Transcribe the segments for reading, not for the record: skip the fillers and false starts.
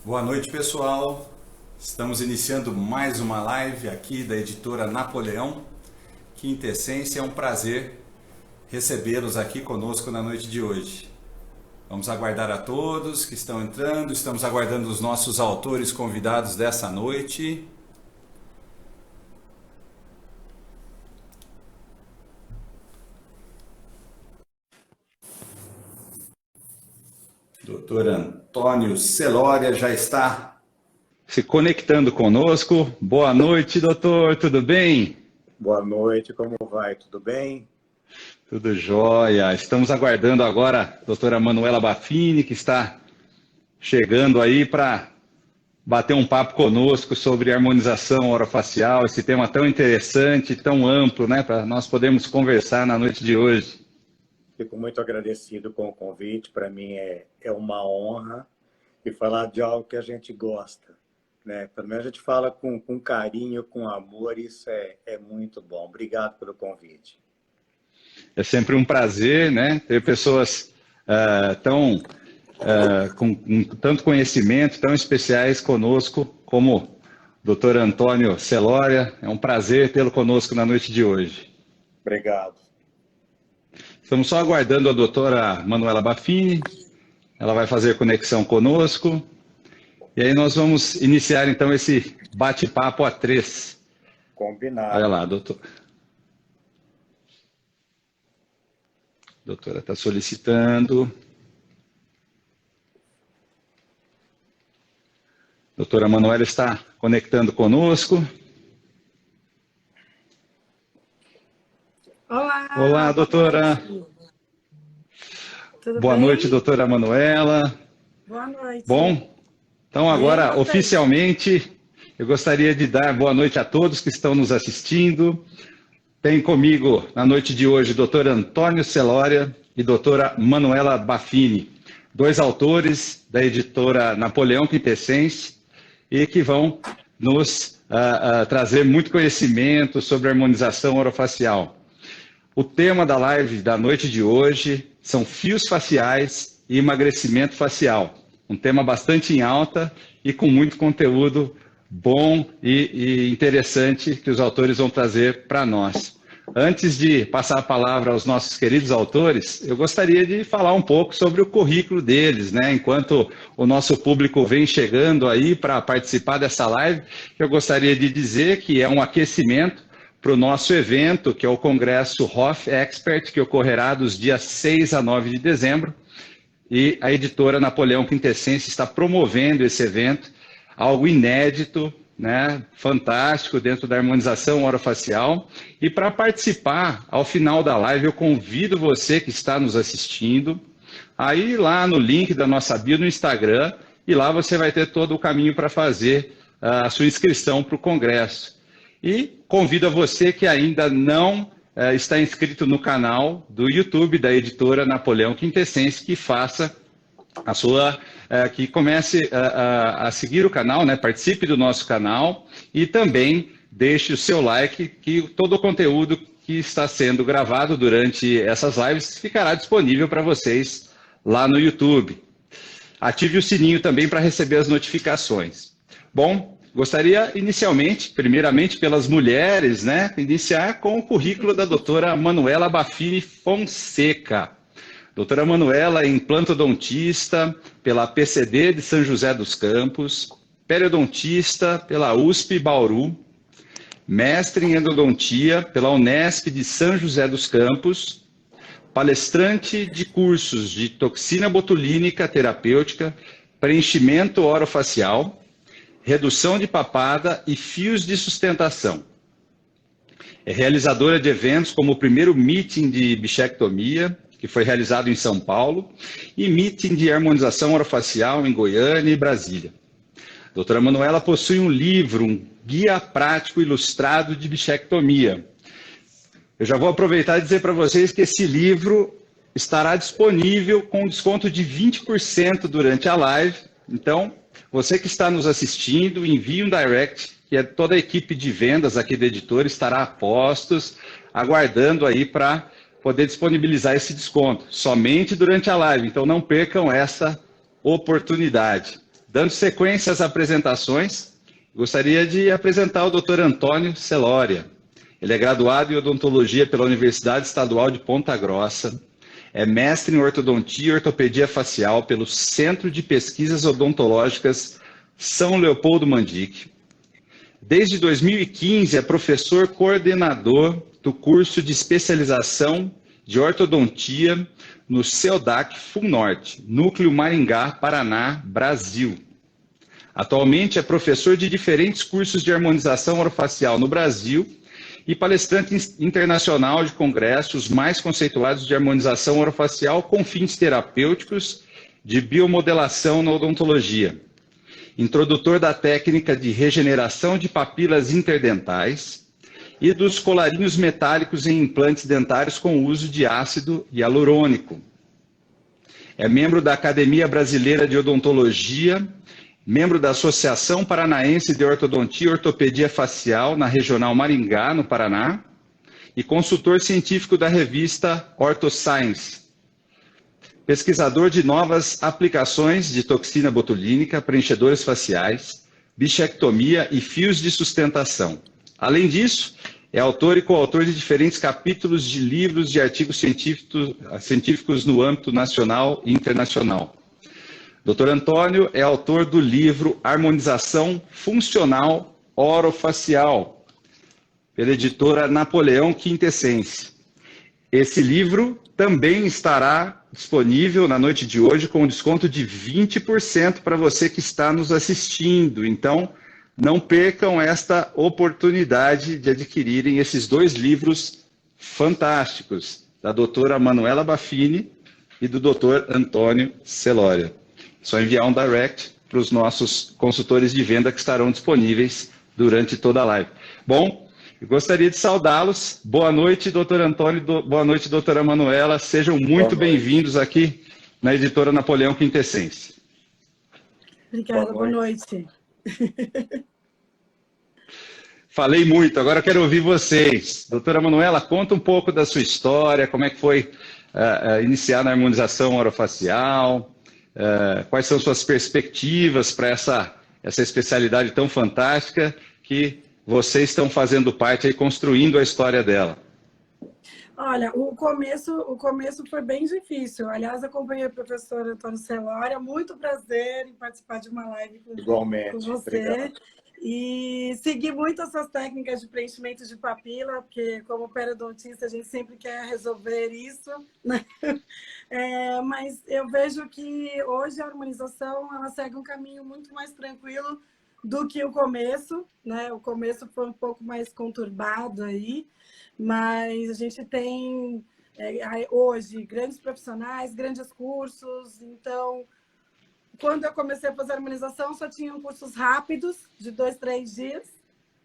Boa noite, pessoal. Estamos iniciando mais uma live aqui da editora Napoleão. Quinta Essência, é um prazer recebê-los aqui conosco na noite de hoje. Vamos aguardar a todos que estão entrando, estamos aguardando os nossos autores convidados dessa noite. Doutor Antônio Celória já está se conectando conosco. Boa noite, doutor, tudo bem? Boa noite, como vai? Tudo bem? Tudo jóia. Estamos aguardando agora a doutora Manuela Baffini, que está chegando aí para bater um papo conosco sobre harmonização orofacial, esse tema tão interessante, tão amplo, né, para nós podermos conversar na noite de hoje. Fico muito agradecido com o convite, para mim é uma honra e falar de algo que a gente gosta, né? Pelo menos a gente fala com carinho, com amor, isso é muito bom. Obrigado pelo convite. É sempre um prazer, né, ter pessoas com tanto conhecimento, tão especiais conosco, como o doutor Antônio Celória. É um prazer tê-lo conosco na noite de hoje. Obrigado. Estamos só aguardando a doutora Manuela Baffini. Ela vai fazer conexão conosco. E aí nós vamos iniciar, então, esse bate-papo a três. Combinado. Olha lá, doutor. A doutora está solicitando. A doutora Manuela está conectando conosco. Olá! Olá, doutora. Tudo boa bem? noite, doutora Manuela. Boa noite. Bom, então agora, Bem, oficialmente, eu gostaria de dar boa noite a todos que estão nos assistindo. Tem comigo, na noite de hoje, o doutor Antônio Celória e doutora Manuela Baffini, dois autores da editora Napoleão Quintessense, e que vão nos trazer muito conhecimento sobre harmonização orofacial. O tema da live da noite de hoje são fios faciais e emagrecimento facial. Um tema bastante em alta e com muito conteúdo bom e interessante que os autores vão trazer para nós. Antes de passar a palavra aos nossos queridos autores, eu gostaria de falar um pouco sobre o currículo deles, né? Enquanto o nosso público vem chegando aí para participar dessa live, eu gostaria de dizer que é um aquecimento para o nosso evento, que é o Congresso Hoff Expert, que ocorrerá dos dias 6 a 9 de dezembro, e a editora Napoleão Quintessense está promovendo esse evento, algo inédito, né, fantástico dentro da harmonização orofacial. E para participar, ao final da live, eu convido você que está nos assistindo a ir lá no link da nossa bio no Instagram, e lá você vai ter todo o caminho para fazer a sua inscrição para o Congresso. E convido a você que ainda não está inscrito no canal do YouTube da editora Napoleão Quintessense, que faça a sua, que comece a seguir o canal, né? Participe do nosso canal e também deixe o seu like, que todo o conteúdo que está sendo gravado durante essas lives ficará disponível para vocês lá no YouTube. Ative o sininho também para receber as notificações. Bom, gostaria inicialmente, primeiramente pelas mulheres, né, iniciar com o currículo da doutora Manuela Baffini Fonseca. Doutora Manuela é implantodontista pela PCD de São José dos Campos, periodontista pela USP Bauru, mestre em endodontia pela Unesp de São José dos Campos, palestrante de cursos de toxina botulínica terapêutica, preenchimento orofacial, redução de papada e fios de sustentação. É realizadora de eventos como o primeiro meeting de bichectomia, que foi realizado em São Paulo, e meeting de harmonização orofacial em Goiânia e Brasília. A doutora Manuela possui um livro, um guia prático ilustrado de bichectomia. Eu já vou aproveitar e dizer para vocês que esse livro estará disponível com desconto de 20% durante a live. Então, você que está nos assistindo, envie um direct, que toda a equipe de vendas aqui da editora estará a postos, aguardando aí para poder disponibilizar esse desconto, somente durante a live. Então, não percam essa oportunidade. Dando sequência às apresentações, gostaria de apresentar o Dr. Antônio Celória. Ele é graduado em odontologia pela Universidade Estadual de Ponta Grossa, é mestre em ortodontia e ortopedia facial pelo Centro de Pesquisas Odontológicas São Leopoldo Mandic. Desde 2015 é professor coordenador do curso de especialização de ortodontia no CEODAC FUNORTE, Núcleo Maringá, Paraná, Brasil. Atualmente é professor de diferentes cursos de harmonização orofacial no Brasil e palestrante internacional de congressos mais conceituados de harmonização orofacial com fins terapêuticos de biomodelação na odontologia. Introdutor da técnica de regeneração de papilas interdentais e dos colarinhos metálicos em implantes dentários com uso de ácido hialurônico. É membro da Academia Brasileira de Odontologia, membro da Associação Paranaense de Ortodontia e Ortopedia Facial na Regional Maringá, no Paraná, e consultor científico da revista OrthoScience. Pesquisador de novas aplicações de toxina botulínica, preenchedores faciais, bichectomia e fios de sustentação. Além disso, é autor e coautor de diferentes capítulos de livros e artigos científicos no âmbito nacional e internacional. Dr. Antônio é autor do livro Harmonização Funcional Orofacial, pela editora Napoleão Quintessense. Esse livro também estará disponível na noite de hoje com um desconto de 20% para você que está nos assistindo. Então, não percam esta oportunidade de adquirirem esses dois livros fantásticos, da doutora Manuela Baffini e do doutor Antônio Celória. Só enviar um direct para os nossos consultores de venda que estarão disponíveis durante toda a live. Bom, eu gostaria de saudá-los. Boa noite, doutor Antônio. Boa noite, doutora Manuela. Sejam muito bem-vindos aqui na editora Napoleão Quintessense. Obrigada, boa noite. Falei muito, agora eu quero ouvir vocês. Doutora Manuela, conta um pouco da sua história, como é que foi iniciar na harmonização orofacial, quais são suas perspectivas para essa especialidade tão fantástica que vocês estão fazendo parte e construindo a história dela. Olha, o começo foi bem difícil. Aliás, acompanhei o professor Antônio Celória. Muito prazer em participar de uma live com você. Obrigado. E segui muito essas técnicas de preenchimento de papila, porque como periodontista a gente sempre quer resolver isso, né? Mas eu vejo que hoje a harmonização ela segue um caminho muito mais tranquilo do que o começo, né? O começo foi um pouco mais conturbado aí, mas a gente tem hoje grandes profissionais, grandes cursos. Então, quando eu comecei a fazer harmonização, só tinham cursos rápidos, de 2, 3 dias,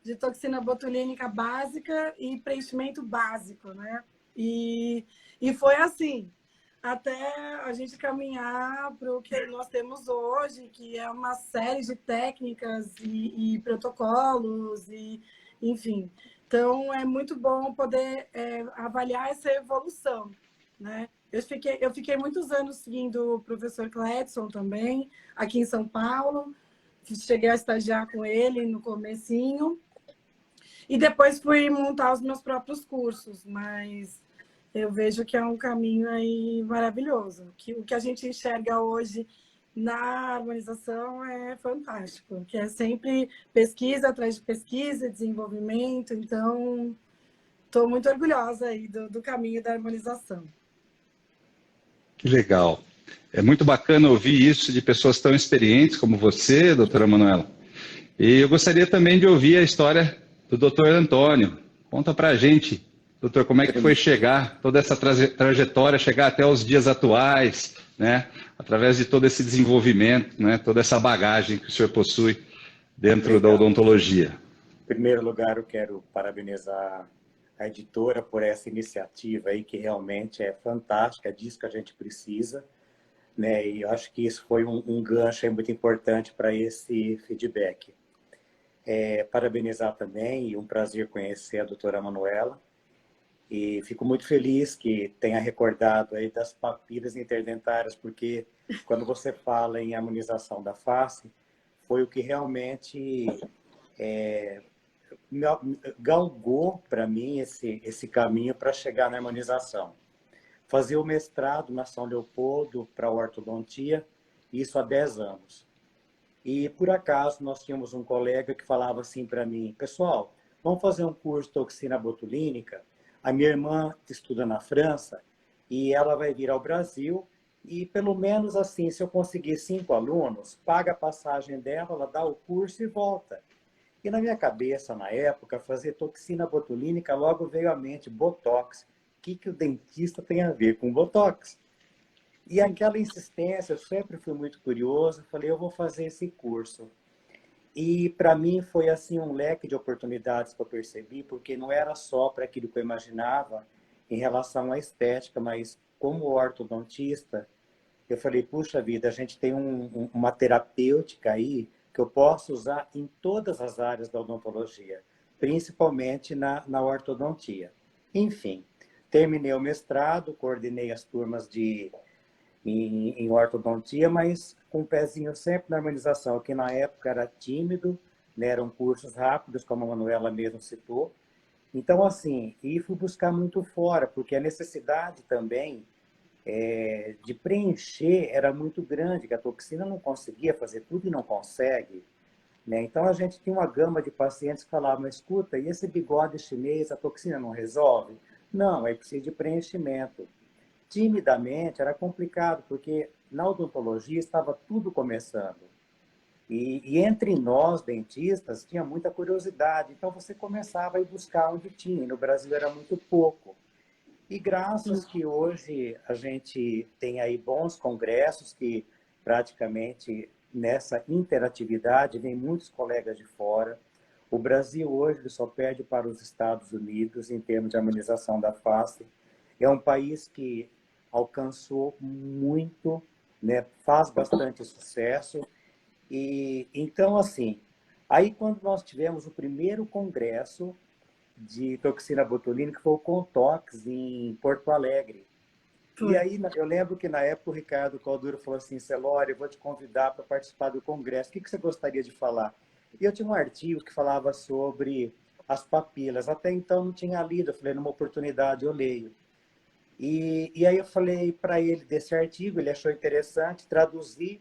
de toxina botulínica básica e preenchimento básico, né? E foi assim, até a gente caminhar para o que nós temos hoje, que é uma série de técnicas e protocolos, e enfim. Então, é muito bom poder avaliar essa evolução, né? Eu fiquei muitos anos seguindo o professor Cledson também, aqui em São Paulo. Cheguei a estagiar com ele no comecinho. E depois fui montar os meus próprios cursos, mas eu vejo que é um caminho aí maravilhoso. O que a gente enxerga hoje na harmonização é fantástico, que é sempre pesquisa atrás de pesquisa, desenvolvimento. Então, estou muito orgulhosa aí do caminho da harmonização. Que legal. É muito bacana ouvir isso de pessoas tão experientes como você, doutora Manuela. E eu gostaria também de ouvir a história do doutor Antônio. Conta pra gente, doutor, como é que foi chegar, toda essa trajetória, chegar até os dias atuais, né? Através de todo esse desenvolvimento, né? Toda essa bagagem que o senhor possui dentro da odontologia. Em primeiro lugar, eu quero parabenizar a editora por essa iniciativa aí, que realmente é fantástica, é disso que a gente precisa, né? E eu acho que isso foi um gancho muito importante para esse feedback. Parabenizar também, e um prazer conhecer a doutora Manuela. E fico muito feliz que tenha recordado aí das papilas interdentárias, porque quando você fala em harmonização da face, foi o que realmente galgou para mim esse caminho para chegar na harmonização. Fazer o mestrado na São Leopoldo para ortodontia, isso há 10 anos. E, por acaso, nós tínhamos um colega que falava assim para mim, pessoal, vamos fazer um curso de toxina botulínica? A minha irmã estuda na França e ela vai vir ao Brasil e, pelo menos assim, se eu conseguir 5 alunos, paga a passagem dela, ela dá o curso e volta. E na minha cabeça, na época, fazer toxina botulínica logo veio à mente Botox. O que o dentista tem a ver com Botox? E aquela insistência, eu sempre fui muito curioso, falei, eu vou fazer esse curso. E para mim foi assim um leque de oportunidades que eu percebi, porque não era só para aquilo que eu imaginava em relação à estética, mas como ortodontista, eu falei, puxa vida, a gente tem uma terapêutica aí que eu posso usar em todas as áreas da odontologia, principalmente na ortodontia. Enfim, terminei o mestrado, coordenei as turmas em ortodontia, mas com um pezinho sempre na harmonização, que na época era tímido, né? Eram cursos rápidos, como a Manuela mesmo citou. Então, assim, e fui buscar muito fora, porque a necessidade também de preencher era muito grande, que a toxina não conseguia fazer tudo e não consegue. Né? Então, a gente tinha uma gama de pacientes que falavam, escuta, e esse bigode chinês, a toxina não resolve? Não, aí precisa de preenchimento. Timidamente era complicado, porque na odontologia estava tudo começando. E entre nós, dentistas, tinha muita curiosidade. Então, você começava a ir buscar onde tinha. E no Brasil era muito pouco. E graças que hoje a gente tem aí bons congressos que praticamente nessa interatividade vem muitos colegas de fora. O Brasil hoje ele só perde para os Estados Unidos em termos de harmonização da face. É um país que alcançou muito, né? Faz bastante sucesso. E então, assim, aí quando nós tivemos o primeiro congresso de toxina botulínica, foi o Contox, em Porto Alegre. E aí, eu lembro que na época o Ricardo Calduro falou assim, Celório, eu vou te convidar para participar do congresso, o que você gostaria de falar? E eu tinha um artigo que falava sobre as papilas, até então não tinha lido, eu falei, numa oportunidade eu leio. E aí eu falei para ele desse artigo, ele achou interessante, traduzi,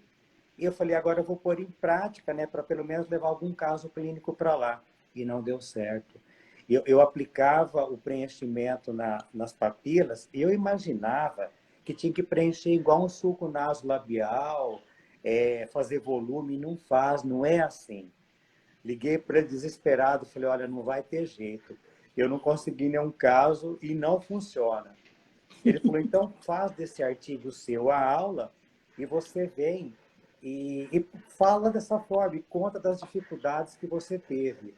e eu falei, agora eu vou pôr em prática, né, para pelo menos levar algum caso clínico para lá. E não deu certo. Eu aplicava o preenchimento nas papilas e eu imaginava que tinha que preencher igual um suco nasolabial, fazer volume, não faz, não é assim. Liguei para ele desesperado, falei, olha, não vai ter jeito. Eu não consegui nenhum caso e não funciona. Ele falou, então faz desse artigo seu a aula e você vem e fala dessa forma e conta das dificuldades que você teve.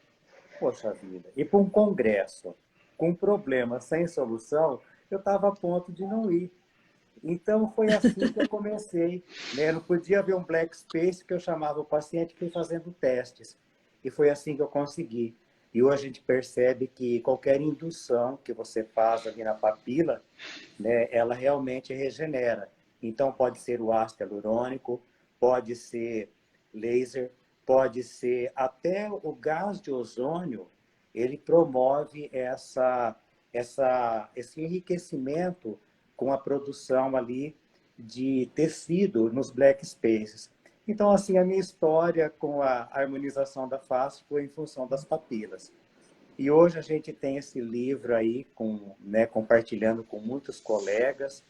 Poxa vida, e para um congresso com problema sem solução, eu estava a ponto de não ir. Então, foi assim que eu comecei. Né? Não podia haver um black space que eu chamava o paciente e fui fazendo testes. E foi assim que eu consegui. E hoje a gente percebe que qualquer indução que você faz ali na papila, né, ela realmente regenera. Então, pode ser o ácido hialurônico, pode ser laser, pode ser até o gás de ozônio, ele promove esse enriquecimento com a produção ali de tecido nos black spaces. Então, assim, a minha história com a harmonização da face foi em função das papilas. E hoje a gente tem esse livro aí, compartilhando com muitos colegas,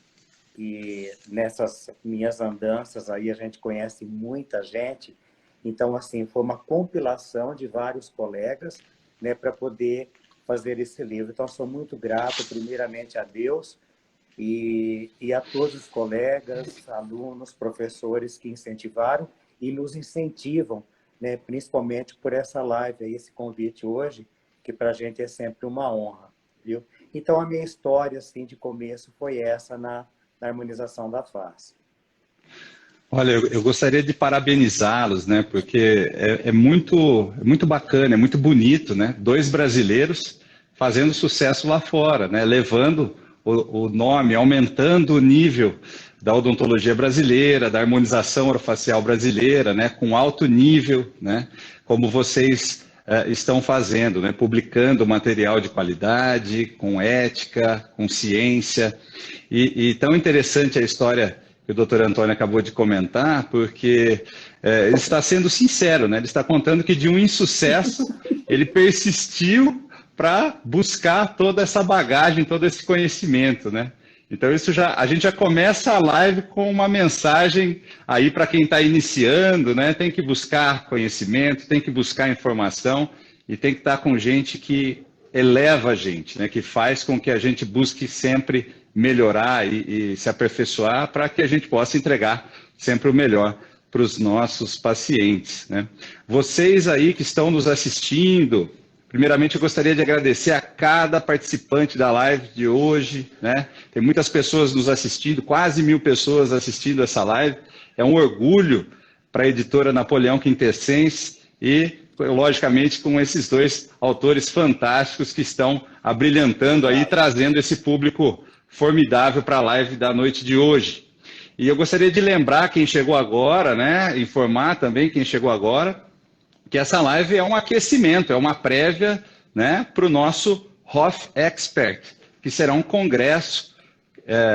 e nessas minhas andanças aí a gente conhece muita gente. Então, assim, foi uma compilação de vários colegas, né, para poder fazer esse livro. Então, sou muito grato, primeiramente, a Deus e a todos os colegas, alunos, professores que incentivaram e nos incentivam, né, principalmente por essa live, aí, esse convite hoje, que para a gente é sempre uma honra, viu? Então, a minha história, assim, de começo foi essa na harmonização da face. Olha, eu gostaria de parabenizá-los, né? Porque é muito bacana, é muito bonito, né? Dois brasileiros fazendo sucesso lá fora, né? Levando o nome, aumentando o nível da odontologia brasileira, da harmonização orofacial brasileira, né? Com alto nível, né? Como vocês estão fazendo, né? Publicando material de qualidade, com ética, com ciência. E tão interessante a história que o doutor Antônio acabou de comentar, porque ele está sendo sincero, né? Ele está contando que de um insucesso ele persistiu para buscar toda essa bagagem, todo esse conhecimento, né? Então a gente já começa a live com uma mensagem aí para quem está iniciando, né? Tem que buscar conhecimento, tem que buscar informação e tem que estar com gente que eleva a gente, né? Que faz com que a gente busque sempre melhorar e se aperfeiçoar para que a gente possa entregar sempre o melhor para os nossos pacientes, né? Vocês aí que estão nos assistindo, primeiramente, eu gostaria de agradecer a cada participante da live de hoje, né? Tem muitas pessoas nos assistindo, quase 1000 pessoas assistindo essa live. É um orgulho para a editora Napoleão Quintessense e, logicamente, com esses dois autores fantásticos que estão abrilhantando aí, trazendo esse público formidável para a live da noite de hoje. E eu gostaria de lembrar quem chegou agora, né? Informar também quem chegou agora, que essa live é um aquecimento, é uma prévia, né, para o nosso Hoff Expert, que será um congresso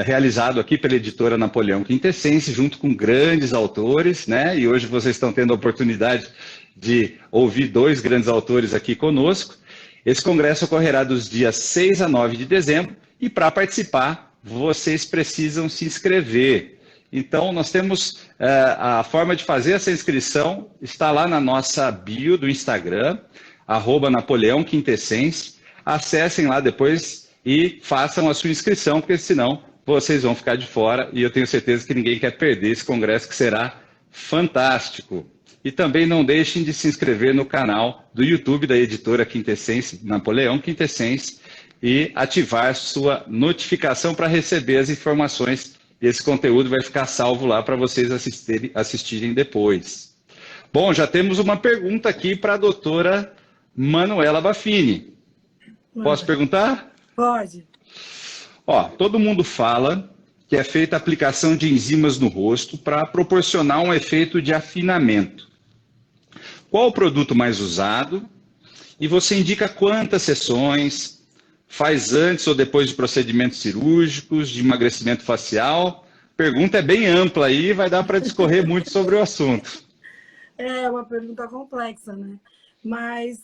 realizado aqui pela editora Napoleão Quintessense, junto com grandes autores, né, e hoje vocês estão tendo a oportunidade de ouvir 2 grandes autores aqui conosco. Esse congresso ocorrerá dos dias 6 a 9 de dezembro, e para participar, vocês precisam se inscrever. Então, nós temos a forma de fazer essa inscrição, está lá na nossa bio do Instagram, @Napoleão Quintessense. Acessem lá depois e façam a sua inscrição, porque senão vocês vão ficar de fora e eu tenho certeza que ninguém quer perder esse congresso que será fantástico. E também não deixem de se inscrever no canal do YouTube da editora Quintessense, Napoleão Quintessense, e ativar sua notificação para receber as informações. Esse conteúdo vai ficar salvo lá para vocês assistirem depois. Bom, já temos uma pergunta aqui para a doutora Manuela Baffini. Posso perguntar? Pode. Ó, todo mundo fala que é feita a aplicação de enzimas no rosto para proporcionar um efeito de afinamento. Qual o produto mais usado? E você indica quantas sessões? Faz antes ou depois de procedimentos cirúrgicos, de emagrecimento facial? Pergunta é bem ampla aí, vai dar para discorrer muito sobre o assunto. É uma pergunta complexa, né? Mas,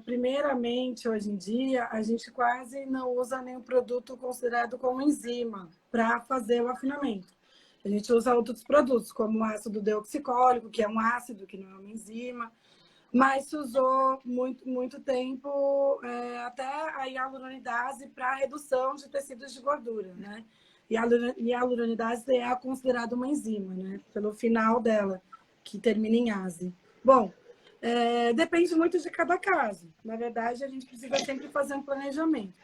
primeiramente, hoje em dia, a gente quase não usa nenhum produto considerado como enzima para fazer o afinamento. A gente usa outros produtos, como o ácido deoxicólico, que é um ácido, que não é uma enzima. Mas se usou muito tempo até a hialuronidase para redução de tecidos de gordura, né? E a hialuronidase é considerada uma enzima, né? Pelo final dela, que termina em ase. Bom, depende muito de cada caso. Na verdade, a gente precisa sempre fazer um planejamento.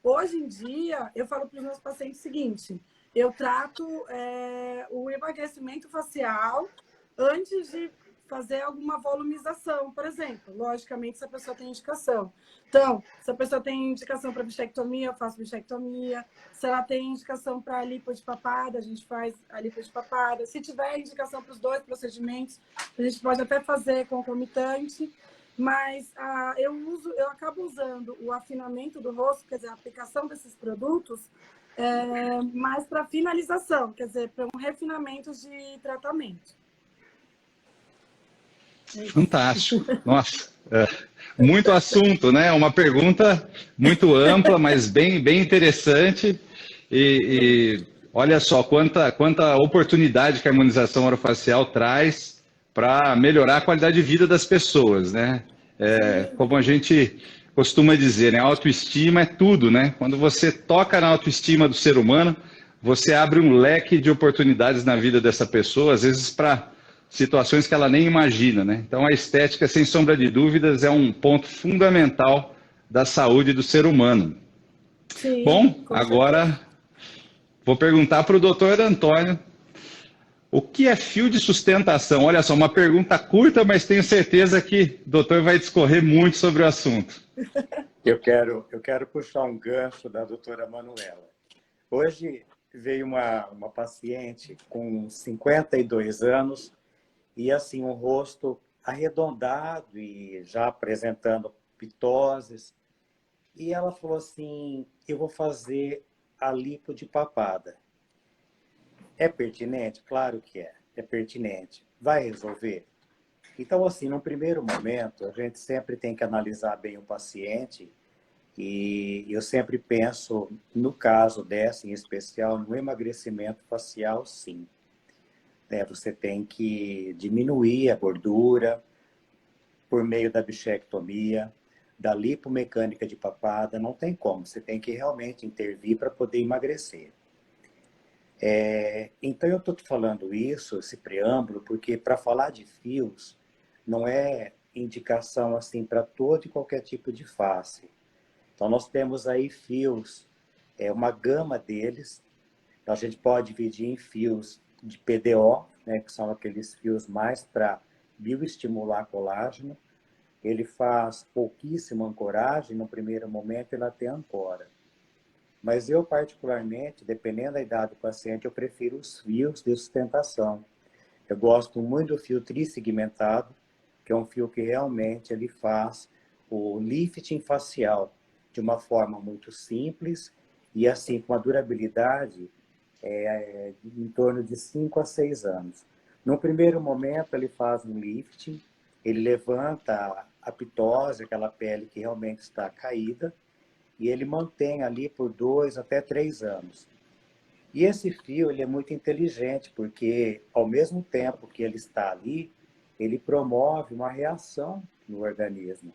Hoje em dia, eu falo para os meus pacientes o seguinte: eu trato o emagrecimento facial antes de fazer alguma volumização, por exemplo. Logicamente, se a pessoa tem indicação. Então, se a pessoa tem indicação para bichectomia, eu faço bichectomia. Se ela tem indicação para lipo de papada, a gente faz a lipo de papada. Se tiver indicação para os 2 procedimentos, a gente pode até fazer concomitante. Mas eu acabo usando o afinamento do rosto, quer dizer, a aplicação desses produtos, mais para finalização, quer dizer, para um refinamento de tratamento. Fantástico. Nossa, muito assunto, né? Uma pergunta muito ampla, mas bem interessante. E olha só quanta oportunidade que a harmonização orofacial traz para melhorar a qualidade de vida das pessoas, né? Como a gente costuma dizer, né? A autoestima é tudo, né? Quando você toca na autoestima do ser humano, você abre um leque de oportunidades na vida dessa pessoa, às vezes para situações que ela nem imagina, né? Então a estética, sem sombra de dúvidas, é um ponto fundamental da saúde do ser humano. Sim, bom, agora vou perguntar para o doutor Antônio, o que é fio de sustentação? Olha só, uma pergunta curta, mas tenho certeza que o doutor vai discorrer muito sobre o assunto. Eu quero puxar um gancho da doutora Manuela. Hoje veio uma paciente com 52 anos e assim um rosto arredondado e já apresentando pitoses. E ela falou assim, eu vou fazer a lipo de papada. É pertinente? Claro que é pertinente. Vai resolver? Então, assim, num primeiro momento, a gente sempre tem que analisar bem o paciente e eu sempre penso, no caso dessa em especial, no emagrecimento facial, sim. Né? Você tem que diminuir a gordura por meio da bichectomia, da lipomecânica de papada, não tem como, você tem que realmente intervir para poder emagrecer. Então eu estou te falando isso, esse preâmbulo, porque para falar de fios, não é indicação assim para todo e qualquer tipo de face. Então nós temos aí fios, uma gama deles. Então, a gente pode dividir em fios de PDO, né, que são aqueles fios mais para bioestimular colágeno. Ele faz pouquíssima ancoragem, no primeiro momento ele até ancora. Mas eu, particularmente, dependendo da idade do paciente, eu prefiro os fios de sustentação. Eu gosto muito do fio trissegmentado, que é um fio que realmente ele faz o lifting facial de uma forma muito simples e assim com uma durabilidade em torno de 5 a 6 anos. No primeiro momento ele faz um lifting, ele levanta a pitose, aquela pele que realmente está caída, e ele mantém ali por 2 até 3 anos. E esse fio ele é muito inteligente, porque ao mesmo tempo que ele está ali, ele promove uma reação no organismo.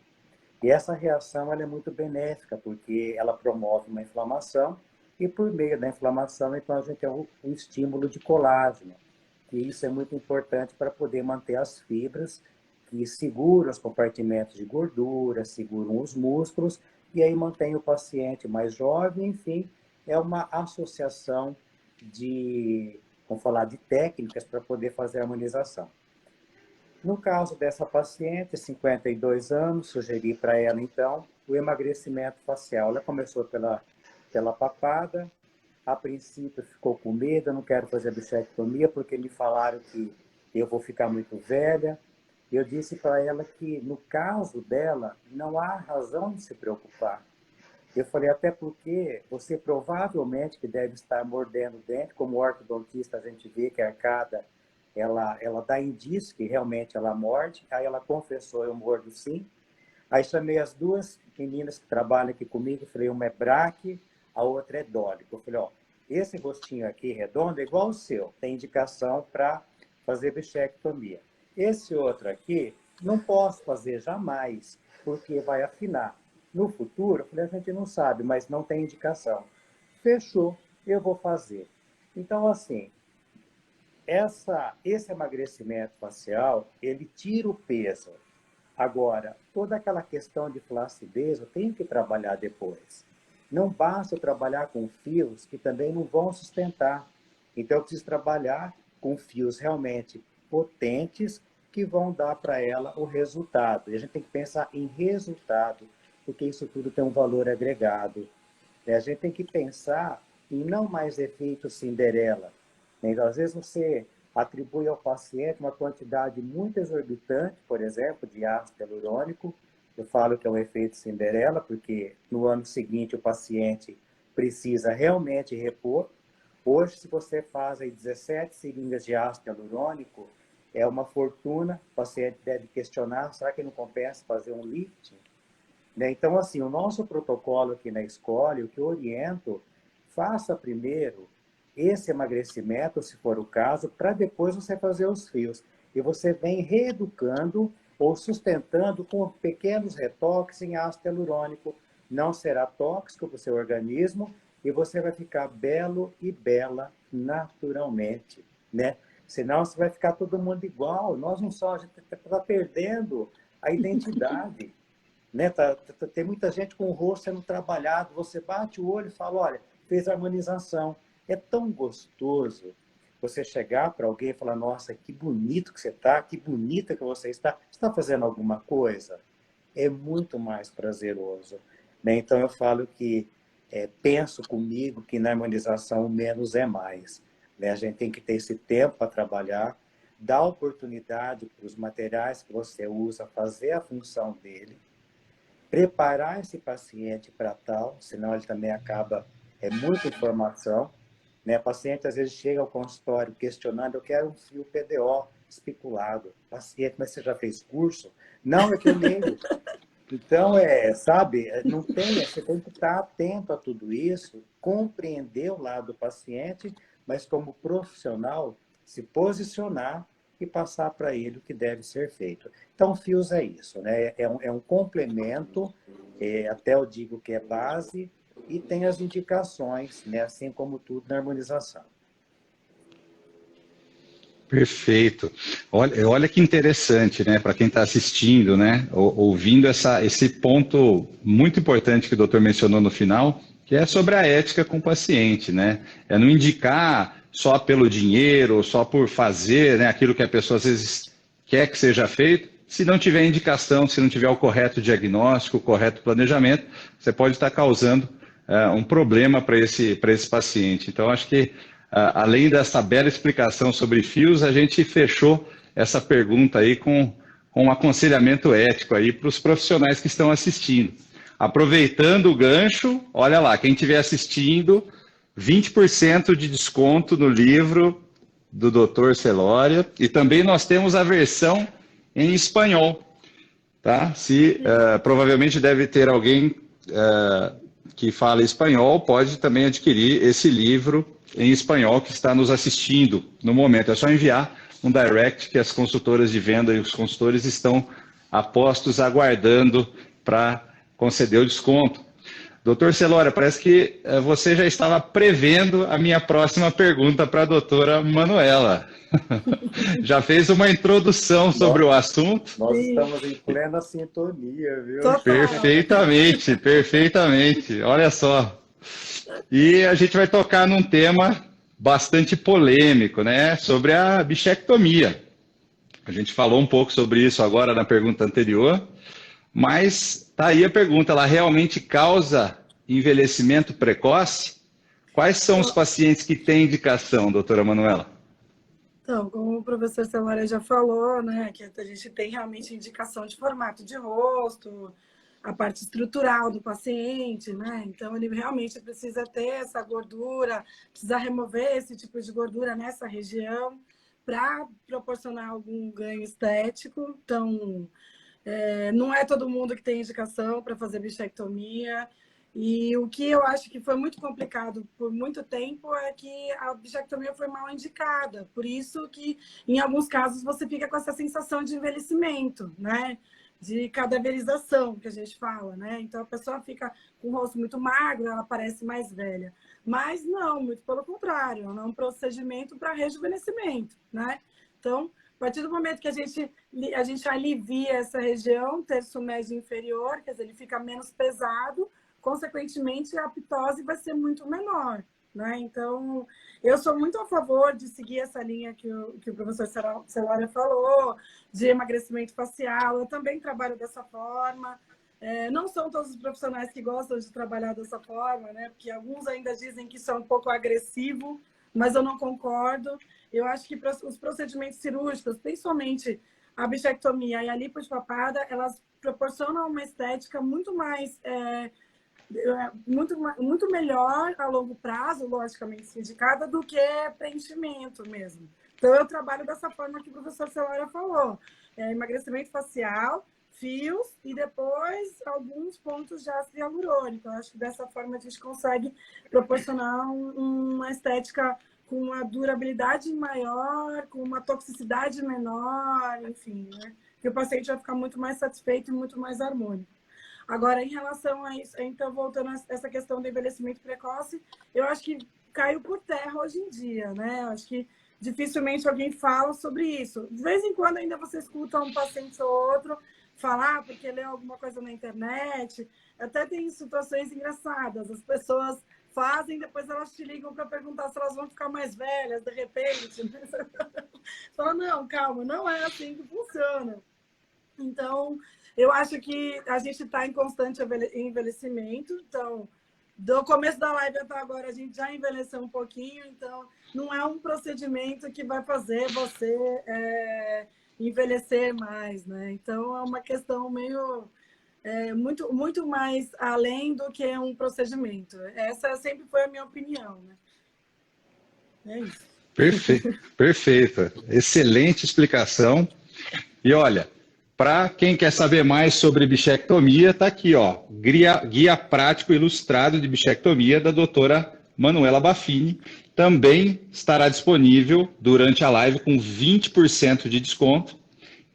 E essa reação ela é muito benéfica, porque ela promove uma inflamação, e por meio da inflamação, então a gente tem um estímulo de colágeno. E isso é muito importante para poder manter as fibras que seguram os compartimentos de gordura, seguram os músculos, e aí mantém o paciente mais jovem, enfim, é uma associação de, vamos falar, de técnicas para poder fazer a harmonização. No caso dessa paciente, 52 anos, sugeri para ela, então, o emagrecimento facial. Ela começou pela papada, a princípio ficou com medo, eu não quero fazer a bichectomia porque me falaram que eu vou ficar muito velha. Eu disse para ela que, no caso dela, não há razão de se preocupar. Eu falei, até porque você provavelmente que deve estar mordendo o dente, como ortodontista a gente vê que a arcada, ela dá indício que realmente ela morde, aí ela confessou, eu mordo sim. Aí chamei as duas meninas que trabalham aqui comigo, falei, uma é braque, a outra é dólico. Eu falei, ó, esse rostinho aqui redondo é igual o seu, tem indicação para fazer bichectomia. Esse outro aqui, não posso fazer jamais, porque vai afinar. No futuro, eu falei, a gente não sabe, mas não tem indicação. Fechou, eu vou fazer. Então, assim, esse emagrecimento facial, ele tira o peso. Agora, toda aquela questão de flacidez, eu tenho que trabalhar depois. Não basta eu trabalhar com fios que também não vão sustentar. Então, eu preciso trabalhar com fios realmente potentes que vão dar para ela o resultado. E a gente tem que pensar em resultado, porque isso tudo tem um valor agregado. A gente tem que pensar em não mais efeito Cinderela. Então, às vezes você atribui ao paciente uma quantidade muito exorbitante, por exemplo, de ácido hialurônico. Eu falo que é um efeito Cinderela, porque no ano seguinte o paciente precisa realmente repor. Hoje, se você faz aí 17 seringas de ácido hialurônico, é uma fortuna. O paciente deve questionar, será que não compensa fazer um lifting? Então, assim, o nosso protocolo aqui na escola, o que eu oriento, faça primeiro esse emagrecimento, se for o caso, para depois você fazer os fios. E você vem reeducando ou sustentando com pequenos retoques em ácido hialurônico. Não será tóxico para o seu organismo e você vai ficar belo e bela naturalmente, né? Senão você vai ficar todo mundo igual. Nós não somos, a gente está perdendo a identidade. Né? Tem muita gente com o rosto sendo trabalhado, você bate o olho e fala, olha, fez a harmonização. É tão gostoso você chegar para alguém e falar, nossa, que bonito que você está, que bonita que você está fazendo alguma coisa? É muito mais prazeroso. né? Então, eu falo que penso comigo que na harmonização o menos é mais, né? A gente tem que ter esse tempo para trabalhar, dar oportunidade para os materiais que você usa fazer a função dele, preparar esse paciente para tal, senão ele também acaba, muita informação, né? O paciente às vezes chega ao consultório questionando, eu quero um fio PDO especulado. Paciente, mas você já fez curso? Não, é que eu leio. Então, sabe, não tem, você tem que estar atento a tudo isso, compreender o lado do paciente, mas como profissional, se posicionar e passar para ele o que deve ser feito. Então, fios é isso, né? É um complemento, até eu digo que é base, e tem as indicações, né? Assim como tudo na harmonização. Perfeito. Olha que interessante, né, para quem está assistindo, né, ouvindo esse ponto muito importante que o doutor mencionou no final, que é sobre a ética com o paciente, né? É não indicar só pelo dinheiro, ou só por fazer, né, aquilo que a pessoa às vezes quer que seja feito. Se não tiver indicação, se não tiver o correto diagnóstico, o correto planejamento, você pode estar causando um problema para esse paciente. Então, acho que além dessa bela explicação sobre fios, a gente fechou essa pergunta aí com um aconselhamento ético aí para os profissionais que estão assistindo. Aproveitando o gancho, olha lá, quem estiver assistindo, 20% de desconto no livro do Dr. Celória, e também nós temos a versão em espanhol, tá? Provavelmente deve ter alguém que fala espanhol, pode também adquirir esse livro em espanhol que está nos assistindo no momento. É só enviar um direct que as consultoras de venda e os consultores estão apostos, aguardando para conceder o desconto. Doutor Celória, parece que você já estava prevendo a minha próxima pergunta para a doutora Manuela. Já fez uma introdução sobre o assunto. Nós estamos em plena sintonia, viu? Total. Perfeitamente, perfeitamente. Olha só. E a gente vai tocar num tema bastante polêmico, né? Sobre a bichectomia. A gente falou um pouco sobre isso agora na pergunta anterior, mas tá aí a pergunta, ela realmente causa envelhecimento precoce? Quais são os pacientes que têm indicação, doutora Manuela? Então, como o professor Celória já falou, né, que a gente tem realmente indicação de formato de rosto, a parte estrutural do paciente, né? Então, ele realmente precisa ter essa gordura, precisa remover esse tipo de gordura nessa região para proporcionar algum ganho estético. Então, não é todo mundo que tem indicação para fazer bichectomia. E o que eu acho que foi muito complicado por muito tempo é que a bichectomia foi mal indicada. Por isso que, em alguns casos, você fica com essa sensação de envelhecimento, né? De cadaverização, que a gente fala, né? Então, a pessoa fica com o rosto muito magro, ela parece mais velha. Mas não, muito pelo contrário, é um procedimento para rejuvenescimento, né? Então, a partir do momento que a gente alivia essa região, terço médio inferior, quer dizer, ele fica menos pesado, consequentemente, a ptose vai ser muito menor, né? Então, eu sou muito a favor de seguir essa linha que o professor Celória falou, de emagrecimento facial. Eu também trabalho dessa forma. Não são todos os profissionais que gostam de trabalhar dessa forma, né? Porque alguns ainda dizem que isso é um pouco agressivo, mas eu não concordo. Eu acho que os procedimentos cirúrgicos, principalmente a bichectomia e a lipoespapada, elas proporcionam uma estética muito mais... muito melhor a longo prazo, logicamente indicada, do que preenchimento mesmo. Então, eu trabalho dessa forma que o professor Celória falou. Emagrecimento facial, fios e depois alguns pontos de ácido hialurônico. Eu acho que dessa forma a gente consegue proporcionar uma estética com uma durabilidade maior, com uma toxicidade menor, enfim, né? Que o paciente vai ficar muito mais satisfeito e muito mais harmônico. Agora, em relação a isso, então, voltando a essa questão do envelhecimento precoce, eu acho que caiu por terra hoje em dia, né? Eu acho que dificilmente alguém fala sobre isso. De vez em quando ainda você escuta um paciente ou outro falar porque leu alguma coisa na internet. Até tem situações engraçadas. As pessoas fazem, depois elas te ligam para perguntar se elas vão ficar mais velhas, de repente. Fala, não, calma, não é assim que funciona. Então, eu acho que a gente está em constante envelhecimento. Então, do começo da live até agora, a gente já envelheceu um pouquinho. Então, não é um procedimento que vai fazer você envelhecer mais, né? Então, é uma questão meio... muito mais além do que um procedimento. Essa sempre foi a minha opinião, né? É isso. Perfeito, perfeita. Excelente explicação. E olha, para quem quer saber mais sobre bichectomia, está aqui, ó, guia prático ilustrado de bichectomia da doutora Manuela Baffini. Também estará disponível durante a live com 20% de desconto.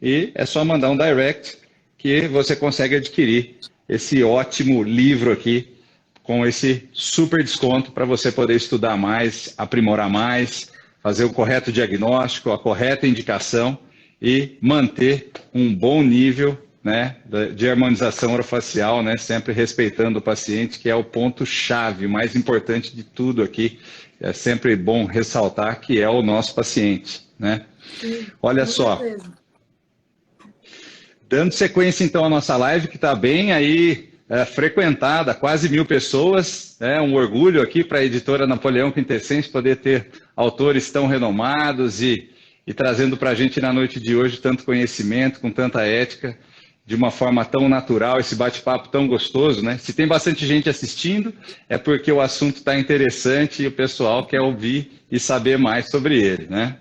E é só mandar um direct que você consegue adquirir esse ótimo livro aqui com esse super desconto para você poder estudar mais, aprimorar mais, fazer o correto diagnóstico, a correta indicação e manter um bom nível, né, de harmonização orofacial, né, sempre respeitando o paciente, que é o ponto-chave, o mais importante de tudo aqui. É sempre bom ressaltar que é o nosso paciente, né? Sim, Olha com só, certeza. dando sequência então à nossa live, que está bem aí frequentada, quase 1.000 pessoas, um orgulho aqui para a editora Napoleão Quintessence poder ter autores tão renomados e trazendo para a gente na noite de hoje tanto conhecimento, com tanta ética, de uma forma tão natural, esse bate-papo tão gostoso, né? Se tem bastante gente assistindo, é porque o assunto está interessante e o pessoal quer ouvir e saber mais sobre ele, né?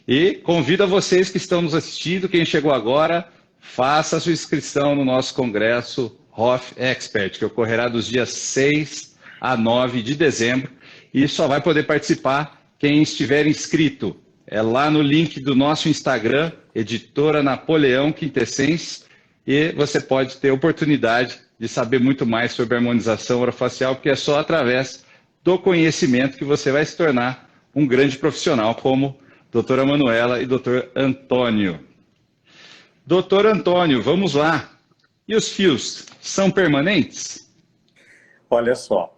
E convido a vocês que estão nos assistindo, quem chegou agora, faça a sua inscrição no nosso congresso Roth Expert, que ocorrerá dos dias 6 a 9 de dezembro, e só vai poder participar quem estiver inscrito. É lá no link do nosso Instagram, Editora Napoleão Quintessence, e você pode ter oportunidade de saber muito mais sobre harmonização orofacial, porque é só através do conhecimento que você vai se tornar um grande profissional, como doutora Manuela e doutor Antônio. Doutor Antônio, vamos lá. E os fios são permanentes? Olha só,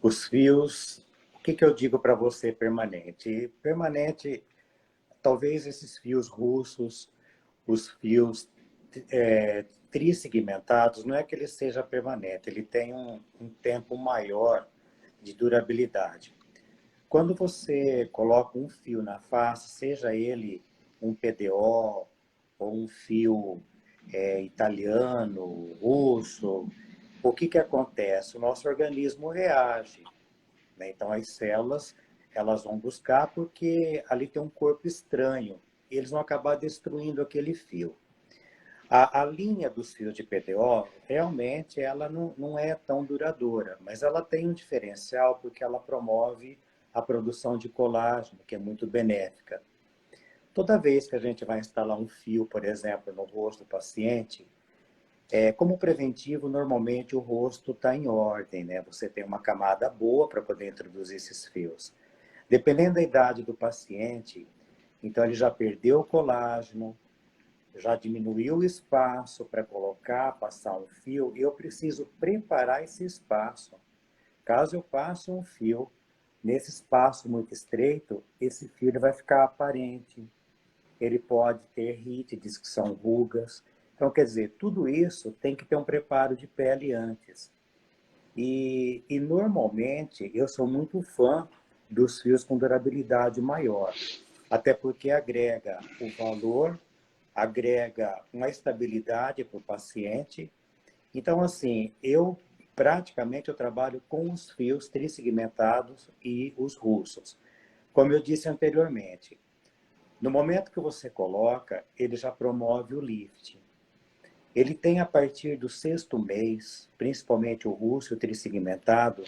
os fios, o que eu digo para você permanente? Permanente, talvez esses fios russos, os fios trissegmentados, não é que ele seja permanente, ele tem um tempo maior de durabilidade. Quando você coloca um fio na face, seja ele um PDO ou um fio italiano, russo, o que acontece? O nosso organismo reage, né? Então, as células elas vão buscar porque ali tem um corpo estranho e eles vão acabar destruindo aquele fio. A linha dos fios de PDO, realmente, ela não é tão duradoura, mas ela tem um diferencial porque ela promove a produção de colágeno, que é muito benéfica. Toda vez que a gente vai instalar um fio, por exemplo, no rosto do paciente, como preventivo, normalmente o rosto está em ordem, né? Você tem uma camada boa para poder introduzir esses fios. Dependendo da idade do paciente, então ele já perdeu o colágeno, já diminuiu o espaço para colocar, passar um fio, e eu preciso preparar esse espaço. Caso eu passe um fio, nesse espaço muito estreito, esse fio ele vai ficar aparente. Ele pode ter rítides, que são rugas. Então, quer dizer, tudo isso tem que ter um preparo de pele antes. E normalmente, eu sou muito fã dos fios com durabilidade maior, até porque agrega o valor, agrega uma estabilidade para o paciente. Então, assim, eu trabalho com os fios trissegmentados e os russos. Como eu disse anteriormente, no momento que você coloca, ele já promove o lift. Ele tem, a partir do 6º mês, principalmente o russo, o trissegmentado,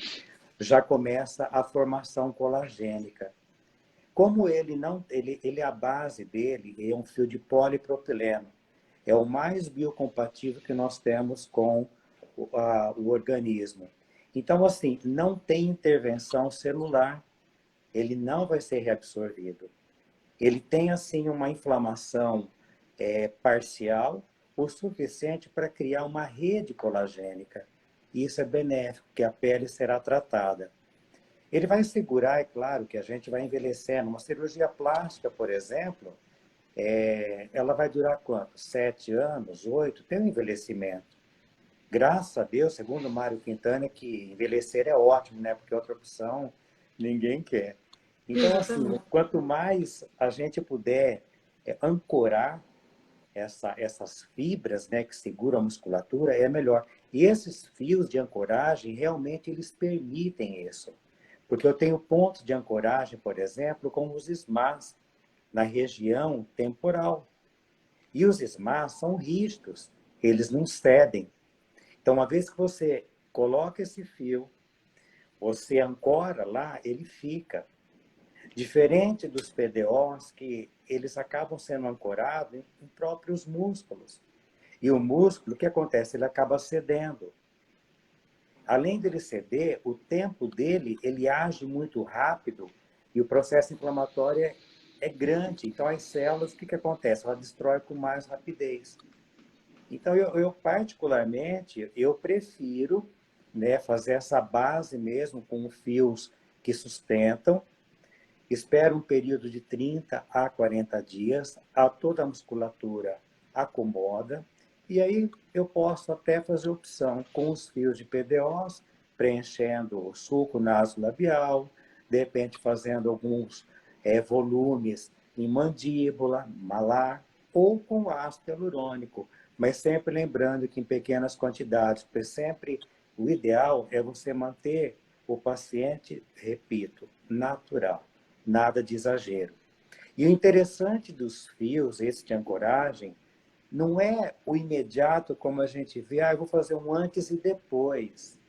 já começa a formação colagênica. Como a base dele é um fio de polipropileno, é o mais biocompatível que nós temos com o organismo. Então, assim, não tem intervenção celular, ele não vai ser reabsorvido. Ele tem, assim, uma inflamação parcial, o suficiente para criar uma rede colagênica. Isso é benéfico, porque a pele será tratada. Ele vai segurar, é claro, que a gente vai envelhecer. Numa cirurgia plástica, por exemplo, ela vai durar quanto? 7 anos, 8? Tem um envelhecimento. Graças a Deus, segundo o Mário Quintana, que envelhecer é ótimo, né? Porque outra opção ninguém quer. Então, assim, quanto mais a gente puder ancorar essas fibras, né, que seguram a musculatura, é melhor. E esses fios de ancoragem, realmente, eles permitem isso. Porque eu tenho pontos de ancoragem, por exemplo, como os SMAs, na região temporal. E os SMAs são rígidos, eles não cedem. Então, uma vez que você coloca esse fio, você ancora lá, ele fica. Diferente dos PDOs, que eles acabam sendo ancorados em próprios músculos. E o músculo, o que acontece? Ele acaba cedendo. Além dele ceder, o tempo dele, ele age muito rápido e o processo inflamatório é grande. Então, as células, o que acontece? Ela destrói com mais rapidez. Então, eu particularmente, eu prefiro, né, fazer essa base mesmo com fios que sustentam. Espero um período de 30 a 40 dias, toda a musculatura acomoda, e aí eu posso até fazer opção com os fios de PDOs, preenchendo o sulco nasolabial, de repente fazendo alguns volumes em mandíbula, malar, ou com ácido hialurônico, mas sempre lembrando que em pequenas quantidades, porque sempre o ideal é você manter o paciente, repito, natural. Nada de exagero. E o interessante dos fios, esse de ancoragem, não é o imediato como a gente vê, eu vou fazer um antes e depois.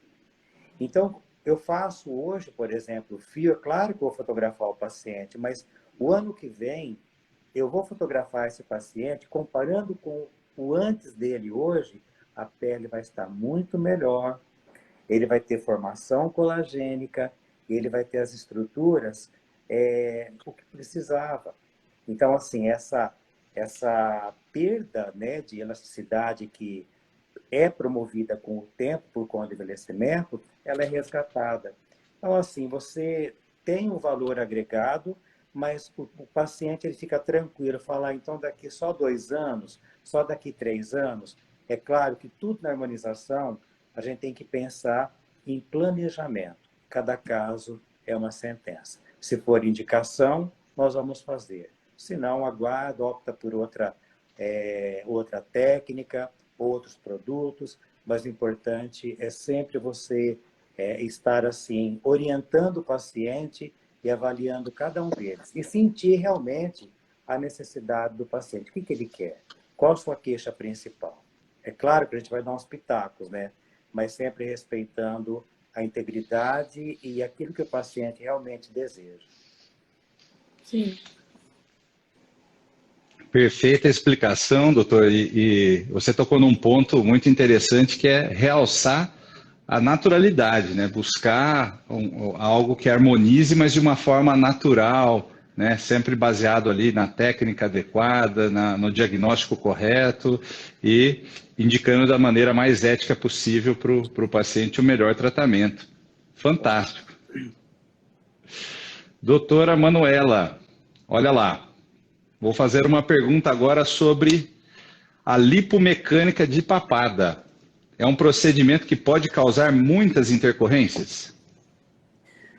Então, eu faço hoje, por exemplo, o fio, é claro que eu vou fotografar o paciente, mas o ano que vem eu vou fotografar esse paciente, comparando com o antes dele hoje, a pele vai estar muito melhor, ele vai ter formação colagênica, ele vai ter as estruturas o que precisava. Então, assim, essa perda, né, de elasticidade que é promovida com o tempo por conta do envelhecimento, ela é resgatada. Então, assim, você tem um valor agregado, mas o paciente ele fica tranquilo, fala, então daqui só 2 anos, só daqui 3 anos. É claro que tudo na harmonização, a gente tem que pensar em planejamento. Cada caso é uma sentença. Se for indicação, nós vamos fazer. Se não, aguarda, opta por outra técnica, outros produtos, mas o importante é sempre você estar assim, orientando o paciente e avaliando cada um deles. E sentir realmente a necessidade do paciente. O que ele quer? Qual a sua queixa principal? É claro que a gente vai dar uns pitacos, né? Mas sempre respeitando a integridade e aquilo que o paciente realmente deseja. Sim. Perfeita explicação, doutor. E você tocou num ponto muito interessante que é realçar a naturalidade, né? Buscar algo que harmonize, mas de uma forma natural, né? Sempre baseado ali na técnica adequada, no diagnóstico correto e indicando da maneira mais ética possível para o paciente o melhor tratamento. Fantástico. Doutora Manuela, olha lá. Vou fazer uma pergunta agora sobre a lipomecânica de papada. É um procedimento que pode causar muitas intercorrências?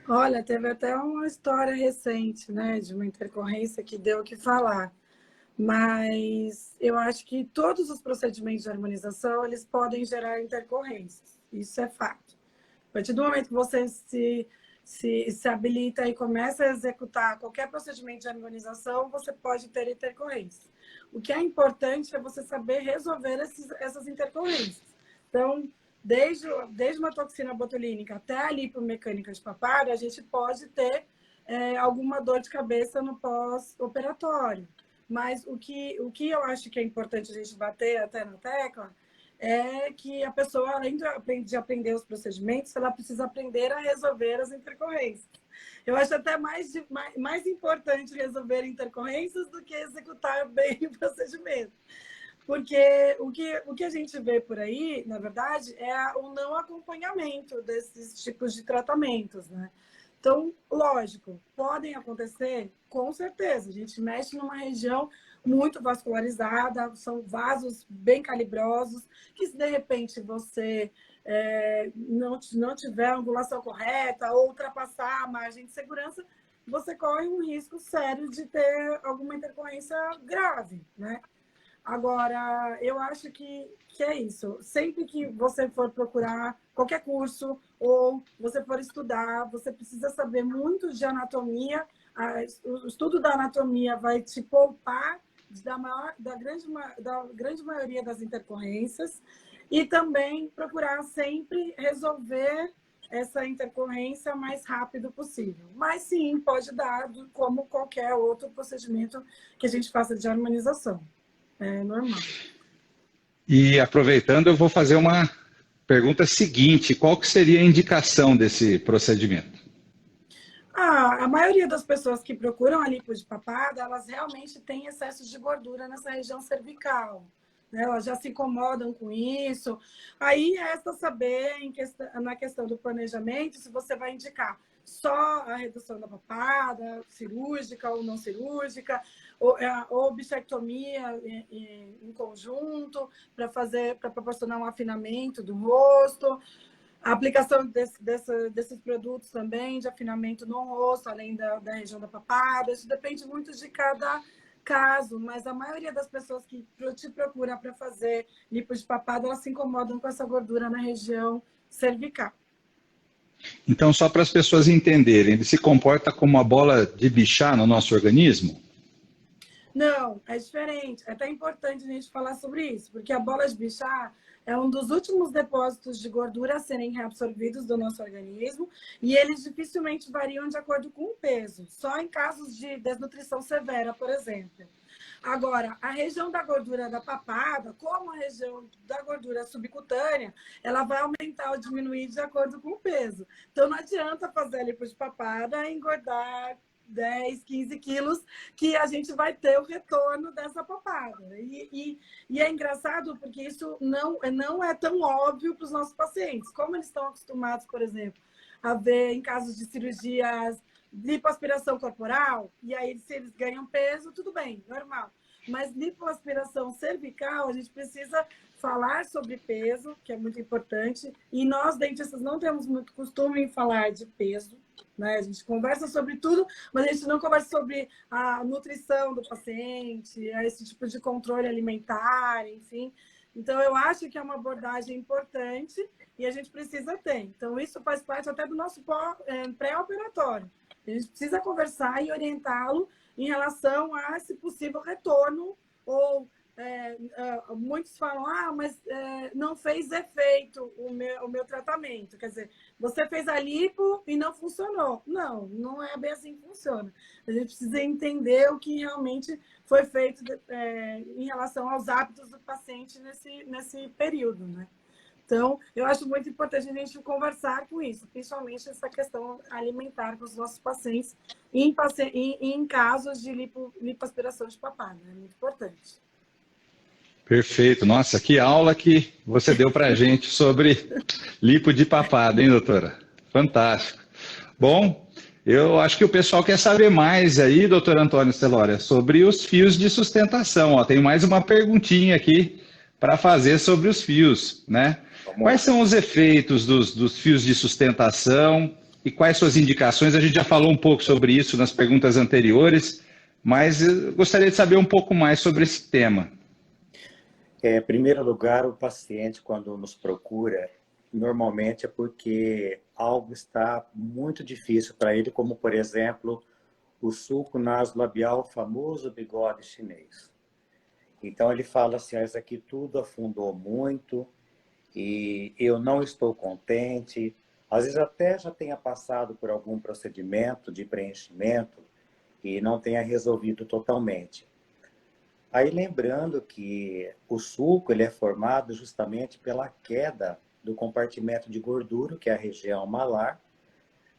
Olha, teve até uma história recente, né, de uma intercorrência que deu o que falar. Mas eu acho que todos os procedimentos de harmonização, eles podem gerar intercorrências. Isso é fato. A partir do momento que você se habilita e começa a executar qualquer procedimento de harmonização, você pode ter intercorrências. O que é importante é você saber resolver essas intercorrências. Então, desde uma toxina botulínica até a lipomecânica de papada, a gente pode ter alguma dor de cabeça no pós-operatório. Mas o que eu acho que é importante a gente bater até na tecla é que a pessoa, além de aprender os procedimentos, ela precisa aprender a resolver as intercorrências. Eu acho até mais importante resolver intercorrências do que executar bem o procedimento. Porque o que a gente vê por aí, na verdade, é o não acompanhamento desses tipos de tratamentos, né? Então, lógico, podem acontecer, com certeza. A gente mexe numa região muito vascularizada, são vasos bem calibrosos, que se de repente você não tiver a angulação correta ou ultrapassar a margem de segurança, você corre um risco sério de ter alguma intercorrência grave, né? Agora, eu acho que é isso. Sempre que você for procurar qualquer curso ou você for estudar, você precisa saber muito de anatomia. O estudo da anatomia vai te poupar da grande maioria das intercorrências e também procurar sempre resolver essa intercorrência o mais rápido possível. Mas sim, pode dar como qualquer outro procedimento que a gente faça de harmonização. É normal. E aproveitando, eu vou fazer uma pergunta seguinte: qual que seria a indicação desse procedimento? A maioria das pessoas que procuram a lipo de papada, elas realmente têm excesso de gordura nessa região cervical. Né? Elas já se incomodam com isso. Aí resta saber, na questão do planejamento, se você vai indicar só a redução da papada, cirúrgica ou não cirúrgica, ou bichectomia em conjunto, para proporcionar um afinamento do rosto. A aplicação desses produtos também, de afinamento no rosto, além da região da papada, isso depende muito de cada caso, mas a maioria das pessoas que te procuram para fazer lipo de papada, elas se incomodam com essa gordura na região cervical. Então, só para as pessoas entenderem, ele se comporta como uma bola de bichar no nosso organismo? Não, é diferente. É até importante a gente falar sobre isso, porque a bola de Bichat é um dos últimos depósitos de gordura a serem reabsorvidos do nosso organismo e eles dificilmente variam de acordo com o peso, só em casos de desnutrição severa, por exemplo. Agora, a região da gordura da papada, como a região da gordura subcutânea, ela vai aumentar ou diminuir de acordo com o peso. Então, não adianta fazer lipo de papada e engordar 10, 15 quilos, que a gente vai ter o retorno dessa papada. E é engraçado porque isso não é tão óbvio para os nossos pacientes. Como eles estão acostumados, por exemplo, a ver em casos de cirurgias lipoaspiração corporal, e aí se eles ganham peso, tudo bem, normal. Mas lipoaspiração cervical, a gente precisa falar sobre peso, que é muito importante, e nós, dentistas, não temos muito costume em falar de peso, né? A gente conversa sobre tudo, mas a gente não conversa sobre a nutrição do paciente, esse tipo de controle alimentar, enfim. Então, eu acho que é uma abordagem importante e a gente precisa ter. Então, isso faz parte até do nosso pré-operatório. A gente precisa conversar e orientá-lo em relação a esse possível retorno ou muitos falam, mas não fez efeito o meu tratamento. Quer dizer, você fez a lipo e não funcionou. Não, não é bem assim que funciona. A gente precisa entender o que realmente foi feito em relação aos hábitos do paciente nesse período, né? Então, eu acho muito importante a gente conversar com isso, principalmente essa questão alimentar com os nossos pacientes em casos de lipoaspiração de papada. É muito importante. Perfeito. Nossa, que aula que você deu para a gente sobre lipo de papada, hein, doutora? Fantástico. Bom, eu acho que o pessoal quer saber mais aí, doutor Antônio Celória, sobre os fios de sustentação. Ó, tem mais uma perguntinha aqui para fazer sobre os fios, né? Quais são os efeitos dos fios de sustentação e quais suas indicações? A gente já falou um pouco sobre isso nas perguntas anteriores, mas eu gostaria de saber um pouco mais sobre esse tema. Em primeiro lugar, o paciente, quando nos procura, normalmente é porque algo está muito difícil para ele, como, por exemplo, o sulco nasolabial, o famoso bigode chinês. Então, ele fala assim, isso aqui tudo afundou muito e eu não estou contente. Às vezes até já tenha passado por algum procedimento de preenchimento e não tenha resolvido totalmente. Aí lembrando que o sulco ele é formado justamente pela queda do compartimento de gordura, que é a região malar.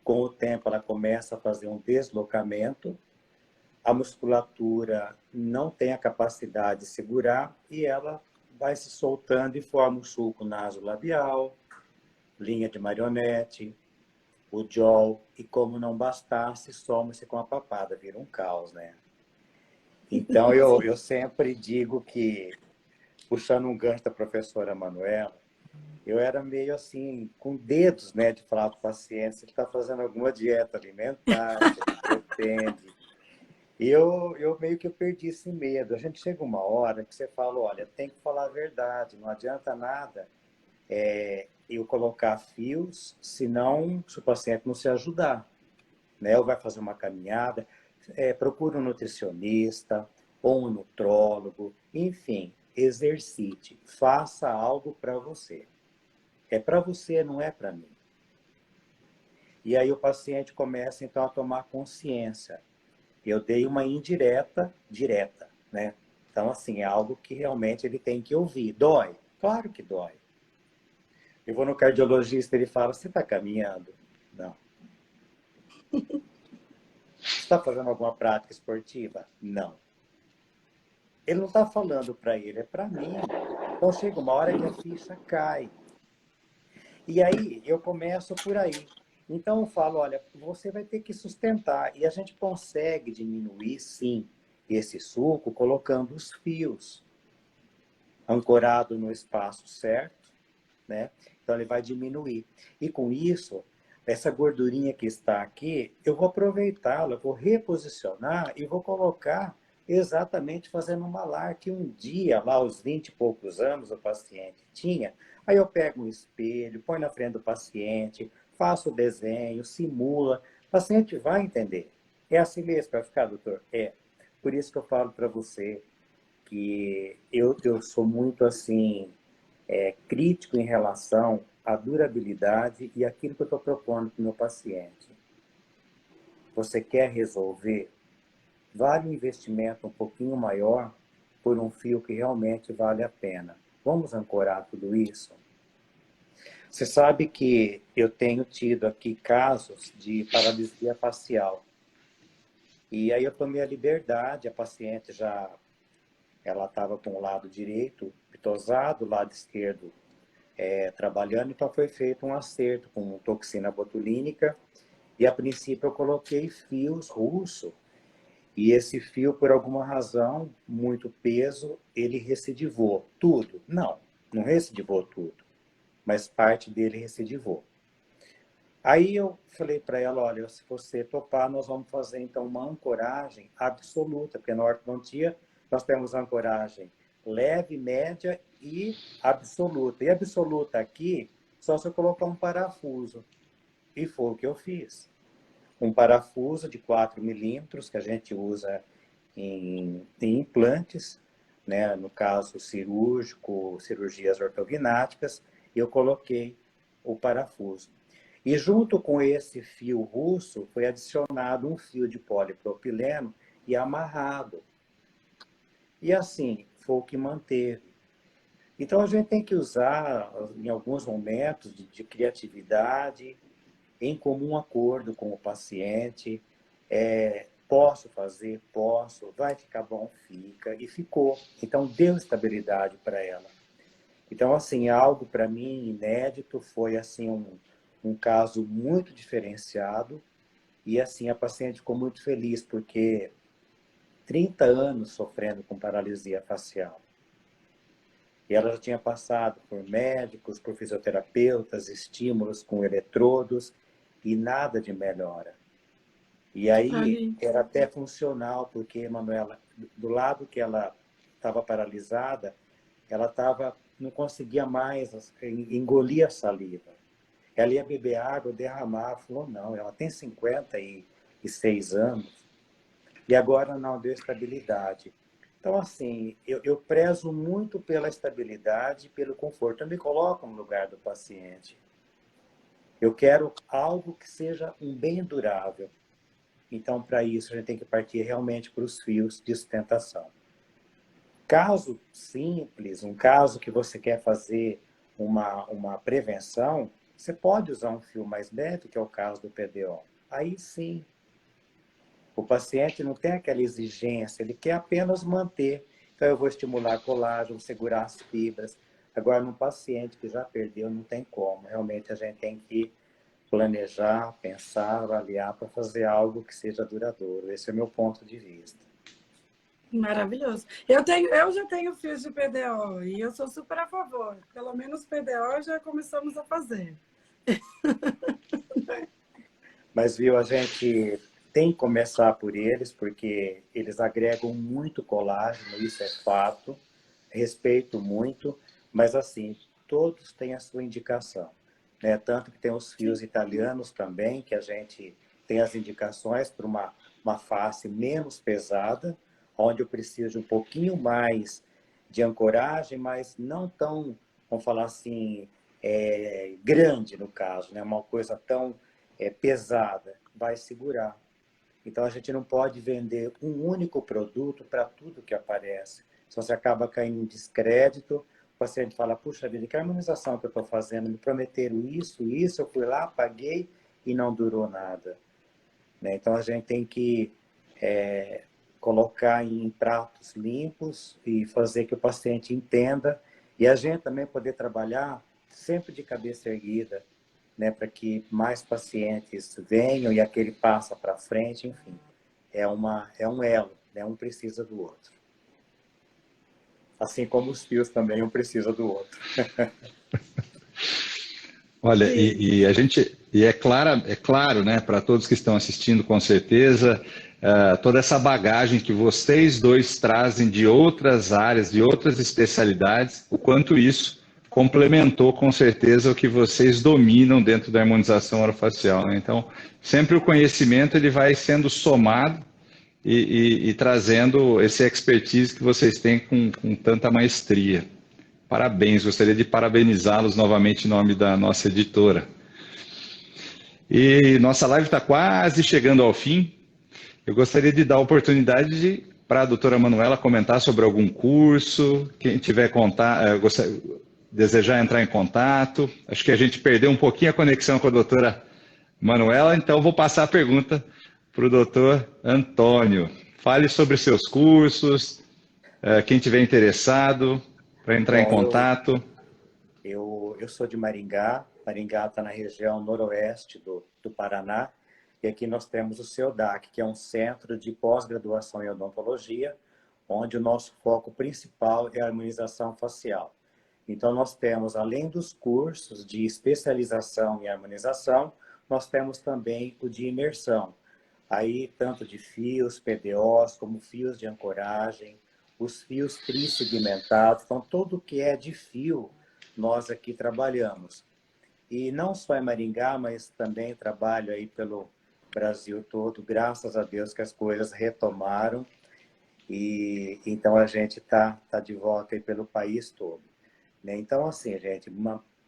Com o tempo ela começa a fazer um deslocamento, a musculatura não tem a capacidade de segurar e ela vai se soltando e forma o sulco nasolabial, linha de marionete, o jaw, e como não bastasse, soma-se com a papada, vira um caos, né? Então, eu sempre digo que, puxando um gancho da professora Manuela, eu era meio assim, com dedos, né, de falar para o paciente se ele está fazendo alguma dieta alimentar, se ele pretende. E eu meio que eu perdi esse medo. A gente chega uma hora que você fala, olha, tem que falar a verdade, não adianta nada eu colocar fios, senão se o paciente não se ajudar, né? Ou vai fazer uma caminhada, procura um nutricionista ou um nutrólogo, enfim, exercite, faça algo para você. É para você, não é para mim. E aí o paciente começa então a tomar consciência. Eu dei uma indireta, direta, né? Então, assim, é algo que realmente ele tem que ouvir. Dói? Claro que dói. Eu vou no cardiologista, ele fala, você está caminhando? Não. Você está fazendo alguma prática esportiva? Não. Ele não está falando para ele, é para mim. Então chega uma hora que a ficha cai. E aí eu começo por aí. Então eu falo, olha, você vai ter que sustentar. E a gente consegue diminuir, sim, esse suco colocando os fios ancorado no espaço certo, né? Então ele vai diminuir. E com isso, essa gordurinha que está aqui, eu vou aproveitá-la, vou reposicionar e vou colocar exatamente fazendo uma malar que um dia, lá aos 20 e poucos anos, o paciente tinha. Aí eu pego um espelho, põe na frente do paciente, faço o desenho, simula. O paciente vai entender. É assim mesmo que vai ficar, doutor? É. Por isso que eu falo para você que eu sou muito assim crítico em relação à durabilidade e aquilo que eu estou propondo para o meu paciente. Você quer resolver? Vale um investimento um pouquinho maior por um fio que realmente vale a pena. Vamos ancorar tudo isso? Você sabe que eu tenho tido aqui casos de paralisia facial. E aí eu tomei a liberdade, a paciente já ela estava com o lado direito pitosado, o lado esquerdo trabalhando, então foi feito um acerto com toxina botulínica e a princípio eu coloquei fios russo e esse fio, por alguma razão, muito peso, ele recidivou tudo. Não, não recidivou tudo, mas parte dele recidivou. Aí eu falei para ela, olha, se você topar, nós vamos fazer então uma ancoragem absoluta, porque na ortodontia nós temos ancoragem leve, média e absoluta. E absoluta aqui, só se eu colocar um parafuso. E foi o que eu fiz. Um parafuso de 4 milímetros, que a gente usa em implantes, né? No caso cirúrgico, cirurgias ortognáticas, eu coloquei o parafuso. E junto com esse fio russo, foi adicionado um fio de polipropileno e amarrado. E assim, foi o que manteve. Então a gente tem que usar, em alguns momentos, de criatividade, em comum acordo com o paciente. Posso fazer? Posso. Vai ficar bom? Fica. E ficou. Então deu estabilidade para ela. Então, assim, algo para mim inédito, foi assim um caso muito diferenciado. E assim, a paciente ficou muito feliz, porque 30 anos sofrendo com paralisia facial. E ela já tinha passado por médicos, por fisioterapeutas, estímulos com eletrodos e nada de melhora. E aí era até funcional, porque, Manuela, do lado que ela estava paralisada, ela não conseguia mais engolir a saliva. Ela ia beber água, derramar, falou, não, ela tem 56 anos e agora não deu estabilidade. Então, assim, eu prezo muito pela estabilidade e pelo conforto. Eu me coloco no lugar do paciente. Eu quero algo que seja um bem durável. Então, para isso, a gente tem que partir realmente para os fios de sustentação. Caso simples, um caso que você quer fazer uma prevenção, você pode usar um fio mais leve, que é o caso do PDO. Aí sim, o paciente não tem aquela exigência, ele quer apenas manter. Então, eu vou estimular colágeno, segurar as fibras. Agora, no paciente que já perdeu, não tem como. Realmente, a gente tem que planejar, pensar, avaliar para fazer algo que seja duradouro. Esse é o meu ponto de vista. Maravilhoso. Eu já tenho fios de PDO e eu sou super a favor. Pelo menos PDO já começamos a fazer. Mas, viu, a gente tem que começar por eles, porque eles agregam muito colágeno, isso é fato. Respeito muito, mas, assim, todos têm a sua indicação, né? Tanto que tem os fios italianos também, que a gente tem as indicações para uma face menos pesada, onde eu preciso de um pouquinho mais de ancoragem, mas não tão, vamos falar assim, grande no caso, né? Uma coisa tão pesada, vai segurar. Então, a gente não pode vender um único produto para tudo que aparece. Se você acaba caindo em descrédito, o paciente fala, puxa vida, que harmonização que eu estou fazendo? Me prometeram isso, eu fui lá, paguei e não durou nada. Né? Então, a gente tem que colocar em pratos limpos e fazer que o paciente entenda. E a gente também poder trabalhar sempre de cabeça erguida, né, para que mais pacientes venham e aquele passa para frente, enfim. É um elo, né? Um precisa do outro. Assim como os fios também, um precisa do outro. Olha, é claro, né, para todos que estão assistindo, com certeza, toda essa bagagem que vocês dois trazem de outras áreas, de outras especialidades, o quanto isso complementou com certeza o que vocês dominam dentro da harmonização orofacial, né? Então, sempre o conhecimento ele vai sendo somado e trazendo esse expertise que vocês têm com tanta maestria. Parabéns, gostaria de parabenizá-los novamente em nome da nossa editora. E nossa live está quase chegando ao fim. Eu gostaria de dar a oportunidade para a doutora Manuela comentar sobre algum curso, quem tiver desejar entrar em contato. Acho que a gente perdeu um pouquinho a conexão com a doutora Manuela, então vou passar a pergunta para o doutor Antônio. Fale sobre seus cursos, quem tiver interessado para entrar em contato. Eu sou de Maringá. Maringá está na região noroeste do Paraná. E aqui nós temos o CEODAC, que é um centro de pós-graduação em odontologia, onde o nosso foco principal é a harmonização facial. Então, nós temos, além dos cursos de especialização em harmonização, nós temos também o de imersão. Aí, tanto de fios, PDOs, como fios de ancoragem, os fios trisegmentados. Então, tudo que é de fio, nós aqui trabalhamos. E não só em Maringá, mas também trabalho aí pelo Brasil todo. Graças a Deus que as coisas retomaram. E então, a gente tá de volta aí pelo país todo. Né? Então, assim, gente,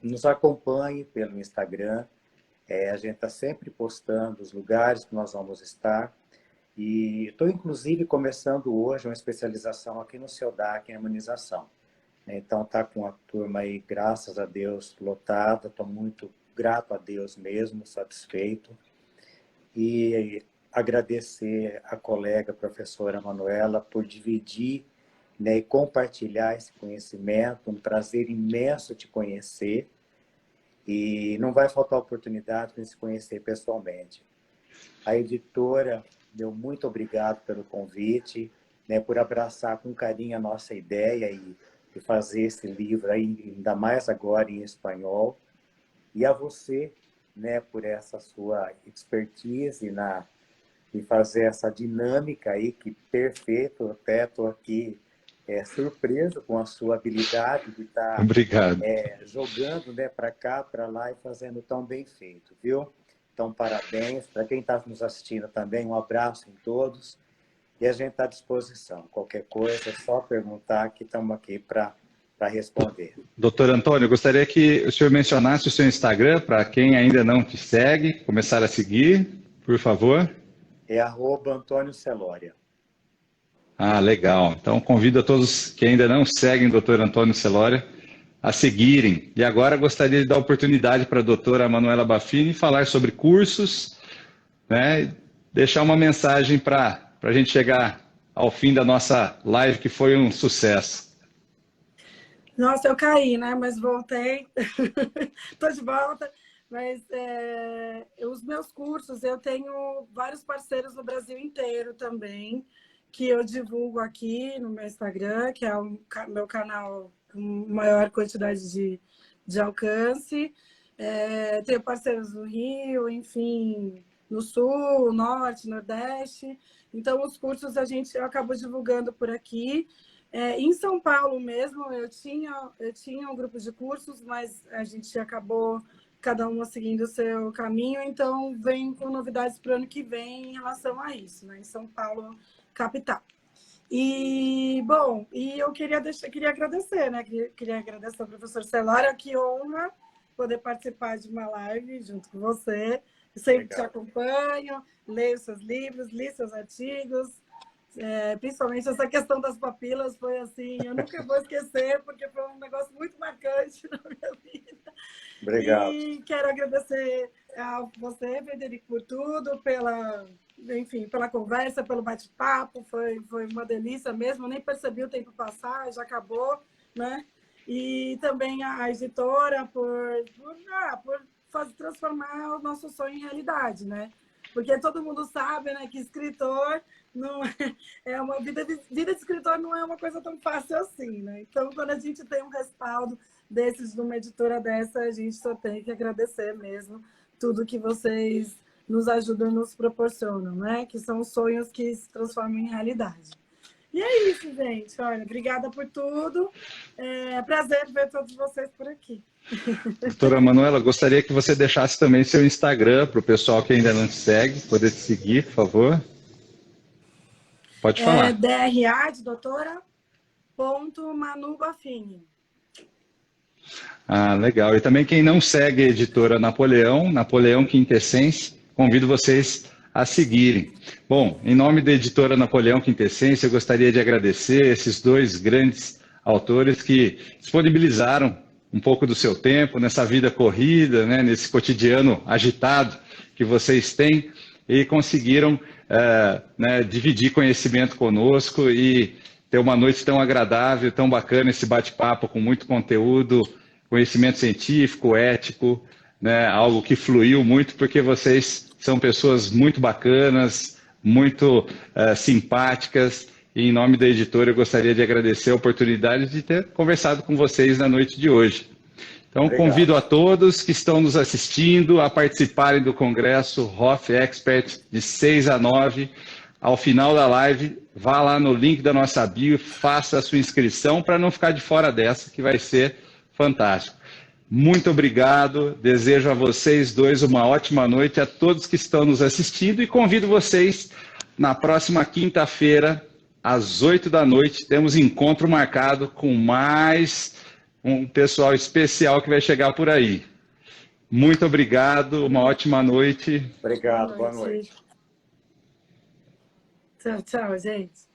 nos acompanhe pelo Instagram. A gente está sempre postando os lugares que nós vamos estar. E estou, inclusive, começando hoje uma especialização aqui no CEODAC em harmonização. Então, está com a turma aí, graças a Deus, lotada. Estou muito grato a Deus mesmo, satisfeito. E agradecer a colega, a professora Manuela, por dividir, né, e compartilhar esse conhecimento. Um prazer imenso te conhecer. E não vai faltar oportunidade de se conhecer pessoalmente. A editora, meu muito obrigado pelo convite, né, por abraçar com carinho a nossa ideia e fazer esse livro aí, ainda mais agora em espanhol. E a você, né, por essa sua expertise em fazer essa dinâmica aí, que perfeito, até estou aqui surpreso com a sua habilidade de estar jogando, né, para cá, para lá e fazendo tão bem feito, viu? Então, parabéns. Para quem está nos assistindo também, um abraço em todos. E a gente está à disposição. Qualquer coisa, é só perguntar que estamos aqui para responder. Doutor Antônio, eu gostaria que o senhor mencionasse o seu Instagram para quem ainda não te segue, começar a seguir, por favor. É @Antônio Celória. Ah, legal. Então, convido a todos que ainda não seguem o doutor Antônio Celória a seguirem. E agora gostaria de dar oportunidade para a doutora Manuela Baffini falar sobre cursos, né? Deixar uma mensagem para a gente chegar ao fim da nossa live, que foi um sucesso. Nossa, eu caí, né? Mas voltei. Estou de volta. Mas os meus cursos, eu tenho vários parceiros no Brasil inteiro também, que eu divulgo aqui no meu Instagram, que é o meu canal com maior quantidade de alcance. Tenho parceiros no Rio, enfim, no Sul, Norte, Nordeste. Então, os cursos eu acabo divulgando por aqui. Em São Paulo mesmo, eu tinha um grupo de cursos, mas a gente acabou cada uma seguindo o seu caminho, então vem com novidades para o ano que vem em relação a isso, né? Em São Paulo, capital. E, bom, eu queria agradecer, né? Queria agradecer ao professor Celória, que honra poder participar de uma live junto com você. Eu sempre te acompanho, leio seus livros, li seus artigos, principalmente essa questão das papilas foi assim, eu nunca vou esquecer, porque foi um negócio muito marcante na minha vida. Obrigado. E quero agradecer a você, Frederico, por tudo, pela conversa, pelo bate-papo, foi uma delícia mesmo, eu nem percebi o tempo passar, já acabou, né? E também a editora por transformar o nosso sonho em realidade, né? Porque todo mundo sabe, né, que escritor não é uma vida de escritor não é uma coisa tão fácil assim, né? Então, quando a gente tem um respaldo desses, de uma editora dessa, a gente só tem que agradecer mesmo tudo que vocês nos ajudam, nos proporcionam, né? Que são sonhos que se transformam em realidade. E é isso, gente. Olha, obrigada por tudo. É prazer ver todos vocês por aqui. Doutora Manuela, gostaria que você deixasse também seu Instagram para o pessoal que ainda não te segue, poder te seguir, por favor. Pode falar. DRA de doutora, .Manu Bafini. Legal. E também quem não segue a editora Napoleão Quintessência, convido vocês a seguirem. Bom, em nome da editora Napoleão Quintessência, eu gostaria de agradecer esses dois grandes autores que disponibilizaram um pouco do seu tempo nessa vida corrida, né, nesse cotidiano agitado que vocês têm e conseguiram dividir conhecimento conosco e ter uma noite tão agradável, tão bacana, esse bate-papo com muito conteúdo, conhecimento científico, ético, né, algo que fluiu muito porque vocês são pessoas muito bacanas, muito simpáticas, e em nome da editora eu gostaria de agradecer a oportunidade de ter conversado com vocês na noite de hoje. Então, obrigado. Convido a todos que estão nos assistindo a participarem do Congresso Hoff Expert de 6 a 9. Ao final da live, vá lá no link da nossa bio, faça a sua inscrição para não ficar de fora dessa, que vai ser fantástico. Muito obrigado, desejo a vocês dois uma ótima noite, a todos que estão nos assistindo e convido vocês na próxima quinta-feira, às 8 da noite, temos encontro marcado com mais um pessoal especial que vai chegar por aí. Muito obrigado, uma ótima noite. Obrigado, boa noite. Tchau, tchau, gente.